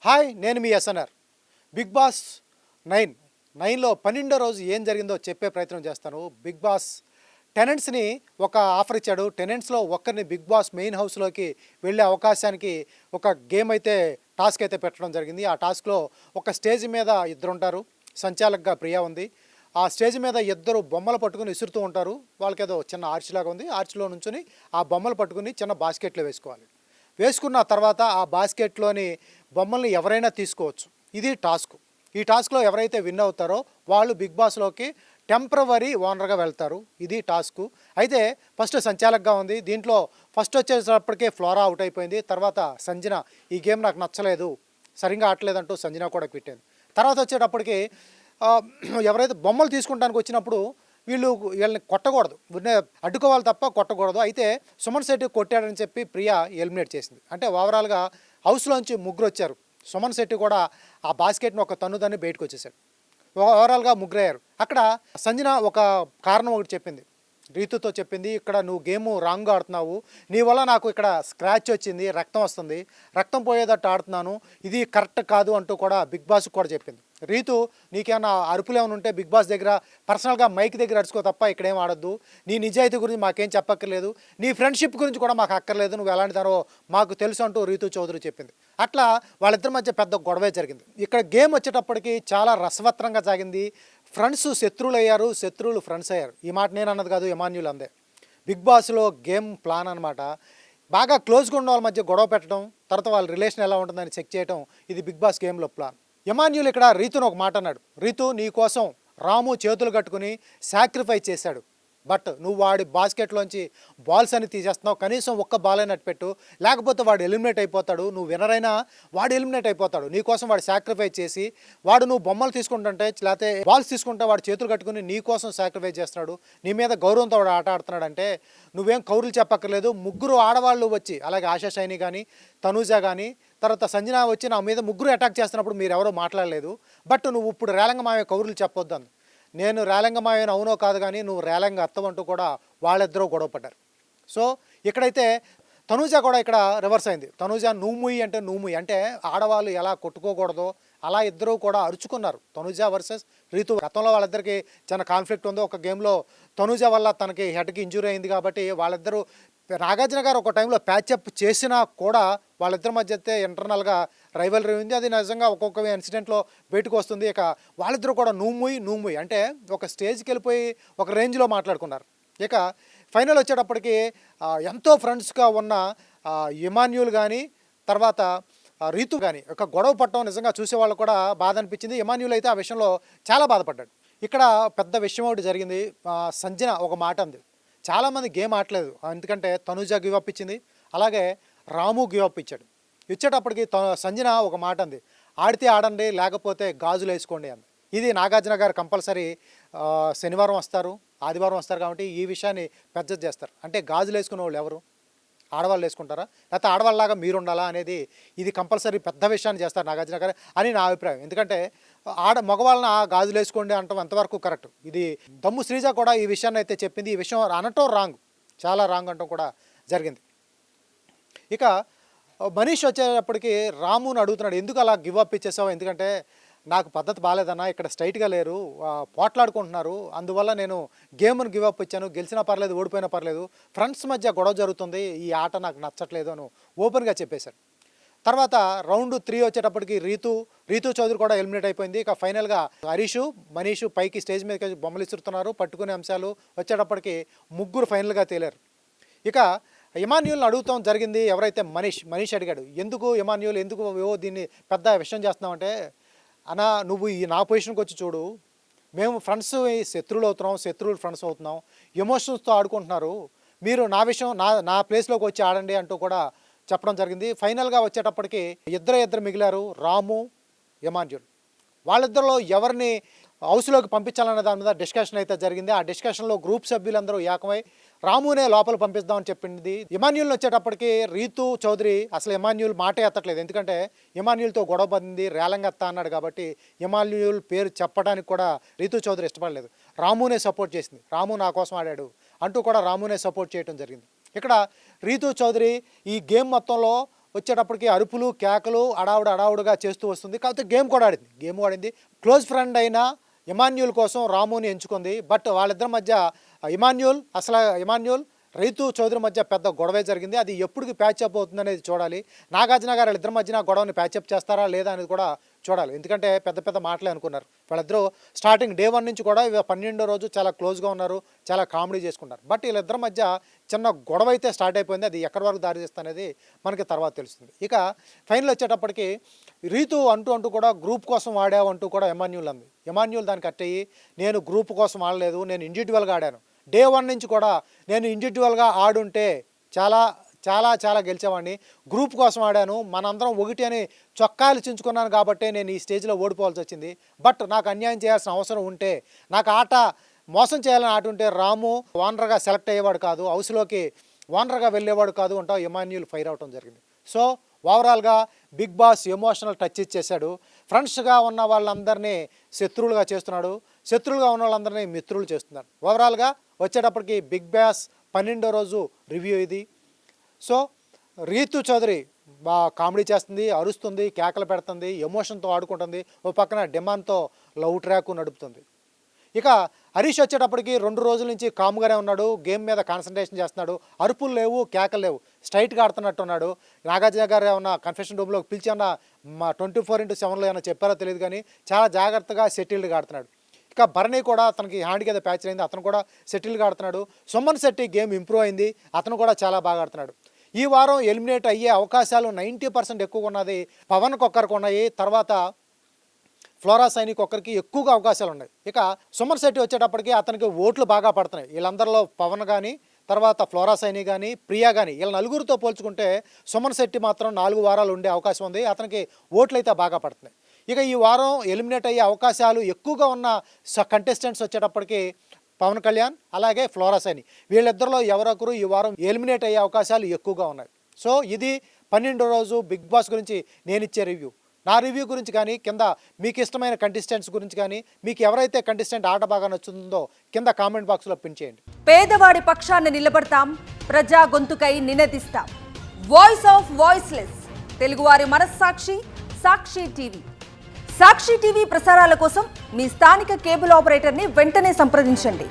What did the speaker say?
Hi, నేను మీ SNR. Big boss 9లో 12వ రోజు ఏం జరిగిందో చెప్పే ప్రయత్నం చేస్తాను. బిగ్ బాస్ టెనెంట్స్ని ఒక ఆఫర్ ఇచ్చాడు. టెనెంట్స్లో ఒక్కరిని బిగ్ బాస్ మెయిన్ హౌస్లోకి వెళ్ళే అవకాశానికి ఒక గేమ్ అయితే టాస్క్ అయితే పెట్టడం జరిగింది. ఆ టాస్క్లో ఒక స్టేజ్ మీద ఇద్దరు ఉంటారు. సంచాలకుగా ప్రియా ఉంది. ఆ స్టేజ్ మీద ఇద్దరు బొమ్మలు పట్టుకుని విసురుతూ ఉంటారు. వాళ్ళకేదో చిన్న ఆర్చ్ లాగా ఉంది. ఆర్చ్లో నుంచుని ఆ బొమ్మలు పట్టుకుని చిన్న బాస్కెట్లో వేసుకోవాలి. వేసుకున్న తర్వాత ఆ బాస్కెట్లోని బొమ్మల్ని ఎవరైనా తీసుకోవచ్చు. ఇది టాస్క్. ఈ టాస్క్లో ఎవరైతే విన్ అవుతారో వాళ్ళు బిగ్ బాస్లోకి టెంపరవరీ ఓనర్గా వెళ్తారు. ఇది టాస్క్. అయితే ఫస్ట్ సంచాలకుగా ఉంది. దీంట్లో ఫస్ట్ వచ్చేటప్పటికే ఫ్లోరా అవుట్ అయిపోయింది. తర్వాత సంజన ఈ గేమ్ నాకు నచ్చలేదు, సరిగ్గా ఆడలేదంటూ సంజన కూడా పెట్టింది. తర్వాత వచ్చేటప్పటికి ఎవరైతే బొమ్మలు తీసుకుంటానికి వచ్చినప్పుడు వీళ్ళని కొట్టకూడదు, అడ్డుకోవాలి తప్ప కొట్టకూడదు. అయితే సుమన్ శెట్టి కొట్టాడని చెప్పి ప్రియా ఎలిమినేట్ చేసింది. అంటే ఓవరాల్గా హౌస్లోంచి ముగ్గురు వచ్చారు. సుమన్ శెట్టి కూడా ఆ బాస్కెట్ని ఒక తన్నుదని బయటకు వచ్చేసాడు. ఓవరాల్గా ముగ్గురయ్యారు. అక్కడ సంజన ఒక కారణం ఒకటి చెప్పింది, రీతుతో చెప్పింది, ఇక్కడ నువ్వు గేమ్ రాంగ్గా ఆడుతున్నావు, నీ వల్ల నాకు ఇక్కడ స్క్రాచ్ వచ్చింది, రక్తం వస్తుంది, రక్తం పోయేటట్టు ఆడుతున్నాను, ఇది కరెక్ట్ కాదు అంటూ కూడా బిగ్ బాస్కి కూడా చెప్పింది. రీతు, నీకేమన్నా అరుపులు ఏమైనా ఉంటే బిగ్ బాస్ దగ్గర పర్సనల్గా మైక్ దగ్గర అరుచుకో తప్ప ఇక్కడేం ఆడొద్దు, నీ నిజాయితీ గురించి మాకేం చెప్పక్కర్లేదు, నీ ఫ్రెండ్షిప్ గురించి కూడా మాకు అక్కర్లేదు, నువ్వు ఎలాంటి దానో మాకు తెలుసు అంటూ రీతు చౌదరి చెప్పింది. అట్లా వాళ్ళిద్దరి మధ్య పెద్ద గొడవే జరిగింది. ఇక్కడ గేమ్ వచ్చేటప్పటికి చాలా రసవత్రంగా సాగింది. ఫ్రెండ్స్ శత్రువులు అయ్యారు, శత్రువులు ఫ్రెండ్స్ అయ్యారు. ఈ మాట నేను అన్నది కాదు, ఎమాన్యుల్ అందే. బిగ్ బాస్లో గేమ్ ప్లాన్ అనమాట. బాగా క్లోజ్గా ఉన్న వాళ్ళ మధ్య గొడవ పెట్టడం, తర్వాత వాళ్ళ రిలేషన్ ఎలా ఉంటుందని చెక్ చేయడం, ఇది బిగ్ బాస్ గేమ్లో ప్లాన్. ఎమాన్యుల్ ఇక్కడ రీతును ఒక మాట అన్నాడు, రీతు నీ కోసం రాము చేతులు కట్టుకుని సాక్రిఫైస్ చేశాడు, బట్ నువ్వు వాడి బాస్కెట్లోంచి బాల్స్ అని తీసేస్తున్నావు, కనీసం ఒక్క బాల్ అయినట్టు పెట్టు, లేకపోతే వాడు ఎలిమినేట్ అయిపోతాడు, నువ్వు వినరైనా వాడు ఎలిమినేట్ అయిపోతాడు, నీకోసం వాడు సాక్రిఫైస్ చేసి వాడు నువ్వు బొమ్మలు తీసుకుంటుంటే లేకపోతే బాల్స్ తీసుకుంటే వాడు చేతులు కట్టుకుని నీ కోసం సాక్రిఫైస్ చేస్తున్నాడు, నీ మీద గౌరవంతో వాడు ఆట ఆడుతున్నాడు అంటే నువ్వేం కౌరులు చెప్పక్కర్లేదు. ముగ్గురు ఆడవాళ్ళు వచ్చి, అలాగే ఆశా షైని కానీ తనూజ కానీ తర్వాత సంజన వచ్చి నా మీద ముగ్గురు అటాక్ చేస్తున్నప్పుడు మీరు ఎవరో మాట్లాడలేదు, బట్ నువ్వు ఇప్పుడు రేలంగమాయ కౌరులు చెప్పొద్దు అంది. నేను రేలంగమాయను అవునో కాదు కానీ నువ్వు రేలంగ అత్తమంటూ కూడా వాళ్ళిద్దరూ గొడవ పడ్డారు. సో ఇక్కడైతే తనూజ కూడా ఇక్కడ రివర్స్ అయింది. తనూజ నువ్వు ముయ్యి అంటే నువ్వు ముయ్యి అంటే ఆడవాళ్ళు ఎలా కొట్టుకోకూడదో అలా ఇద్దరూ కూడా అరుచుకున్నారు. తనూజ వర్సెస్ రీతు. గతంలో వాళ్ళిద్దరికి చిన్న కాన్ఫ్లిక్ట్ ఉంది. ఒక గేమ్లో తనూజ వల్ల తనకి హెడ్కి ఇంజురీ అయింది కాబట్టి వాళ్ళిద్దరూ, నాగార్జున గారు ఒక టైంలో ప్యాచప్ చేసినా కూడా వాళ్ళిద్దరి మధ్య అయితే ఇంటర్నల్గా రైవలరీ ఉంది. అది నిజంగా ఒక్కొక్క ఇన్సిడెంట్లో బయటకు వస్తుంది. ఇక వాళ్ళిద్దరూ కూడా నువ్వు ముయ్యి అంటే ఒక స్టేజ్కి వెళ్ళిపోయి ఒక రేంజ్లో మాట్లాడుకున్నారు. ఇక ఫైనల్ వచ్చేటప్పటికి ఎంతో ఫ్రెండ్స్గా ఉన్న ఎమాన్యుల్ కానీ తర్వాత రీతు కానీ ఒక గొడవ పట్టడం నిజంగా చూసేవాళ్ళు కూడా బాధ అనిపించింది. ఎమాన్యుల్ అయితే ఆ విషయంలో చాలా బాధపడ్డాడు. ఇక్కడ పెద్ద విషయం ఒకటి జరిగింది. సంజన ఒక మాట అంది, చాలామంది గేమ్ ఆడలేదు, ఎందుకంటే తనుజ గివ్ అప్ ఇచ్చింది, అలాగే రాము గివ్ అప్ ఇచ్చాడు. ఇచ్చేటప్పటికి సంజన ఒక మాట అంది, ఆడితే ఆడండి లేకపోతే గాజులు వేసుకోండి అంది. ఇది నాగార్జున గారు కంపల్సరీ శనివారం వస్తారు, ఆదివారం వస్తారు కాబట్టి ఈ విషయాన్ని పెద్ద చేస్తారు. అంటే గాజులు వేసుకునే వాళ్ళు ఎవరు? ఆడవాళ్ళు వేసుకుంటారా, లేకపోతే ఆడవాళ్ళలాగా మీరు ఉండాలా అనేది ఇది కంపల్సరీ పెద్ద విషయాన్ని చేస్తారు నాగార్జున గారు అని నా అభిప్రాయం. ఎందుకంటే మగవాళ్ళని ఆ గాజులు వేసుకోండి అంటాం ఎంతవరకు కరెక్ట్. ఇది దమ్ము శ్రీజ కూడా ఈ విషయాన్ని అయితే చెప్పింది. ఈ విషయం అనటం రాంగ్, చాలా రాంగ్ అంటాం కూడా జరిగింది. ఇక మనీష్ వచ్చేటప్పటికి రాముని అడుగుతున్నాడు, ఎందుకు అలా గివ్ అప్ ఇచ్చేసావు, ఎందుకంటే నాకు పద్ధతి బాగాలేదన్నా, ఇక్కడ స్ట్రైట్గా లేరు, పోట్లాడుకుంటున్నారు, అందువల్ల నేను గేమ్ను గివ్ అప్ ఇచ్చాను, గెలిచినా పర్లేదు ఓడిపోయినా పర్లేదు, ఫ్రెండ్స్ మధ్య గొడవ జరుగుతుంది, ఈ ఆట నాకు నచ్చట్లేదు అని ఓపెన్గా చెప్పేశారు. తర్వాత రౌండ్ 3 వచ్చేటప్పటికి రీతు చౌదరి కూడా ఎలిమినేట్ అయిపోయింది. ఇక ఫైనల్గా హరీషు మనీషు పైకి స్టేజ్ మీద బొమ్మలు ఇస్తున్నారు, పట్టుకునే అంశాలు వచ్చేటప్పటికి ముగ్గురు ఫైనల్గా తేలారు. ఇక ఎమాన్యుల్ని అడుగుతాం జరిగింది. ఎవరైతే మనీష్ అడిగాడు, ఎందుకు ఎమాన్యుల్ ఎందుకు దీన్ని పెద్ద విషయం చేస్తున్నామంటే, అన్నా నువ్వు ఈ నా పొజిషన్కి వచ్చి చూడు, మేము ఫ్రెండ్స్ శత్రువులు అవుతున్నాం, శత్రువులు ఫ్రెండ్స్ అవుతున్నాం, ఎమోషన్స్తో ఆడుకుంటున్నారు, మీరు నా విషయం నా ప్లేస్లోకి వచ్చి ఆడండి అంటూ కూడా చెప్పడం జరిగింది. ఫైనల్గా వచ్చేటప్పటికి ఇద్దరు మిగిలారు, రాము ఎమాన్యుల్. వాళ్ళిద్దరిలో ఎవరిని హౌస్లోకి పంపించాలనే దాని మీద డిస్కషన్ అయితే జరిగింది. ఆ డిస్కషన్లో గ్రూప్ సభ్యులందరూ ఏకమై రామునే లోపల పంపిస్తామని చెప్పింది. ఎమాన్యుల్ వచ్చేటప్పటికి రీతు చౌదరి అసలు ఎమాన్యుల్ మాటే ఎత్తట్లేదు, ఎందుకంటే ఎమాన్యుల్తో గొడవ పడింది, రేలంగత్త అన్నాడు కాబట్టి ఎమాన్యుల్ పేరు చెప్పడానికి కూడా రీతు చౌదరి ఇష్టపడలేదు, రామునే సపోర్ట్ చేసింది, రాము నా కోసం ఆడాడు అంటూ కూడా రామునే సపోర్ట్ చేయడం జరిగింది. ఇక్కడ రీతు చౌదరి ఈ గేమ్ మొత్తంలో వచ్చేటప్పటికి అరుపులు కేకలు అడావుడుగా చేస్తూ వస్తుంది. కాకపోతే గేమ్ ఆడింది. క్లోజ్ ఫ్రెండ్ అయిన ఇమాన్యుల్ కోసం రాముని ఎంచుకుంది. బట్ వాళ్ళిద్దరి మధ్య ఇమాన్యుల్ రైతు చౌదరి మధ్య పెద్ద గొడవే జరిగింది. అది ఎప్పటికి ప్యాచప్ అవుతుందనేది చూడాలి. నాగార్జున గారు వాళ్ళిద్దరి మధ్యన గొడవని ప్యాచప్ చేస్తారా లేదా అనేది కూడా చూడాలి. ఎందుకంటే పెద్ద మాటలే అనుకున్నారు వాళ్ళిద్దరూ. స్టార్టింగ్ డే 1 నుంచి కూడా 12వ రోజు చాలా క్లోజ్గా ఉన్నారు, చాలా కామెడీ చేసుకున్నారు. బట్ వీళ్ళిద్దరి మధ్య చిన్న గొడవ అయితే స్టార్ట్ అయిపోయింది. అది ఎక్కడి వరకు దారి తీస్తుంది అనేది మనకి తర్వాత తెలుస్తుంది. ఇక ఫైనల్ వచ్చేటప్పటికి రీతు అంటూ కూడా గ్రూప్ కోసం ఆడావంటూ కూడా ఇమాన్యుల్ దానికి అట్టయి, నేను గ్రూప్ కోసం ఆడలేదు, నేను ఇండివిజువల్గా ఆడాను. డే 1 నుంచి కూడా నేను ఇండివిజువల్గా ఆడుంటే చాలా గెలిచేవాడిని. గ్రూప్ కోసం ఆడాను, మనందరం ఒకటి అని చొక్కాలు చించుకున్నాను కాబట్టి నేను ఈ స్టేజ్లో ఓడిపోవాల్సి వచ్చింది. బట్ నాకు అన్యాయం చేయాల్సిన అవసరం ఉంటే, నాకు మోసం చేయాలని ఆట ఉంటే రాము ఓనర్గా సెలెక్ట్ అయ్యేవాడు కాదు, హౌస్లోకి ఓనర్గా వెళ్ళేవాడు కాదు అంటూ ఇమాన్యుల్ ఫైర్ అవటం జరిగింది. సో ఓవరాల్గా బిగ్ బాస్ ఎమోషనల్ టచ్ ఇచ్చేశాడు. ఫ్రెండ్స్గా ఉన్న వాళ్ళందరినీ శత్రువులుగా చేస్తున్నాడు, శత్రువులుగా ఉన్న వాళ్ళందరినీ మిత్రులు చేస్తున్నాడు. ఓవరాల్గా వచ్చేటప్పటికి బిగ్ బాస్ 12వ రోజు రివ్యూ ఇది. సో రీతు చౌదరి బాగా కామెడీ చేస్తుంది, అరుస్తుంది, కేకలు పెడుతుంది, ఎమోషన్తో ఆడుకుంటుంది, ఓ పక్కన డిమాండ్తో లవ్ ట్రాక్ నడుపుతుంది. ఇక హరీష్ వచ్చేటప్పటికి 2 రోజుల నుంచి కామ్గానే ఉన్నాడు, గేమ్ మీద కాన్సన్ట్రేషన్ చేస్తున్నాడు, అరుపులు లేవు, కేకలు లేవు, స్ట్రైట్గా ఆడుతున్నట్టు ఉన్నాడు. నాగార్జున గారు ఏమన్నా కన్ఫెషన్ రూమ్లోకి పిలిచి అన్న 24/7లో ఏమన్నా చెప్పారో తెలియదు, కానీ చాలా జాగ్రత్తగా సెటిల్డ్గా ఆడుతున్నాడు. ఇక భరణి కూడా తనకి హ్యాండ్కి ఏదో ప్యాచ్ అయింది, అతను కూడా సెటిల్గా ఆడుతున్నాడు. సుమన్ శెట్టి గేమ్ ఇంప్రూవ్ అయింది, అతను కూడా చాలా బాగా ఆడుతున్నాడు. ఈ వారం ఎలిమినేట్ అయ్యే అవకాశాలు 90% ఎక్కువగా ఉన్నది పవన్కి ఒక్కరికి ఉన్నాయి, తర్వాత ఫ్లోరా సైనికి ఒక్కరికి ఎక్కువగా అవకాశాలు ఉన్నాయి. ఇక సుమన్ శెట్టి వచ్చేటప్పటికి అతనికి ఓట్లు బాగా పడుతున్నాయి. వీళ్ళందరిలో పవన్ కానీ, తర్వాత ఫ్లోరా సైని కానీ, ప్రియా కానీ, వీళ్ళ నలుగురితో పోల్చుకుంటే సుమన్ శెట్టి మాత్రం 4 వారాలు ఉండే అవకాశం ఉంది, అతనికి ఓట్లు అయితే బాగా పడుతున్నాయి. ఇక ఈ వారం ఎలిమినేట్ అయ్యే అవకాశాలు ఎక్కువగా ఉన్న కంటెస్టెంట్స్ వచ్చేటప్పటికి పవన్ కళ్యాణ్ అలాగే ఫ్లోరా సైని, వీళ్ళిద్దరిలో ఎవరొకరు ఈ వారం ఎలిమినేట్ అయ్యే అవకాశాలు ఎక్కువగా ఉన్నాయి. సో ఇది 12వ రోజు బిగ్ బాస్ గురించి నేను ఇచ్చే రివ్యూ. నా రివ్యూ గురించి కానీ, కింద మీకు ఇష్టమైన కంటెస్టెంట్స్ గురించి కానీ, మీకు ఎవరైతే కంటెస్టెంట్ ఆట బాగా నచ్చుతుందో కింద కామెంట్ బాక్స్లో పిన్ చేయండి. పేదవాడి పక్షాన్ని నిలబడతాం, ప్రజా గొంతుకై నినదిస్తాం. వాయిస్ ఆఫ్ వాయిస్లెస్, తెలుగువారి మనస్సాక్షి, సాక్షి టీవీ. సాక్షి టీవీ ప్రసారాల కోసం మీ స్థానిక కేబుల్ ఆపరేటర్ని వెంటనే సంప్రదించండి.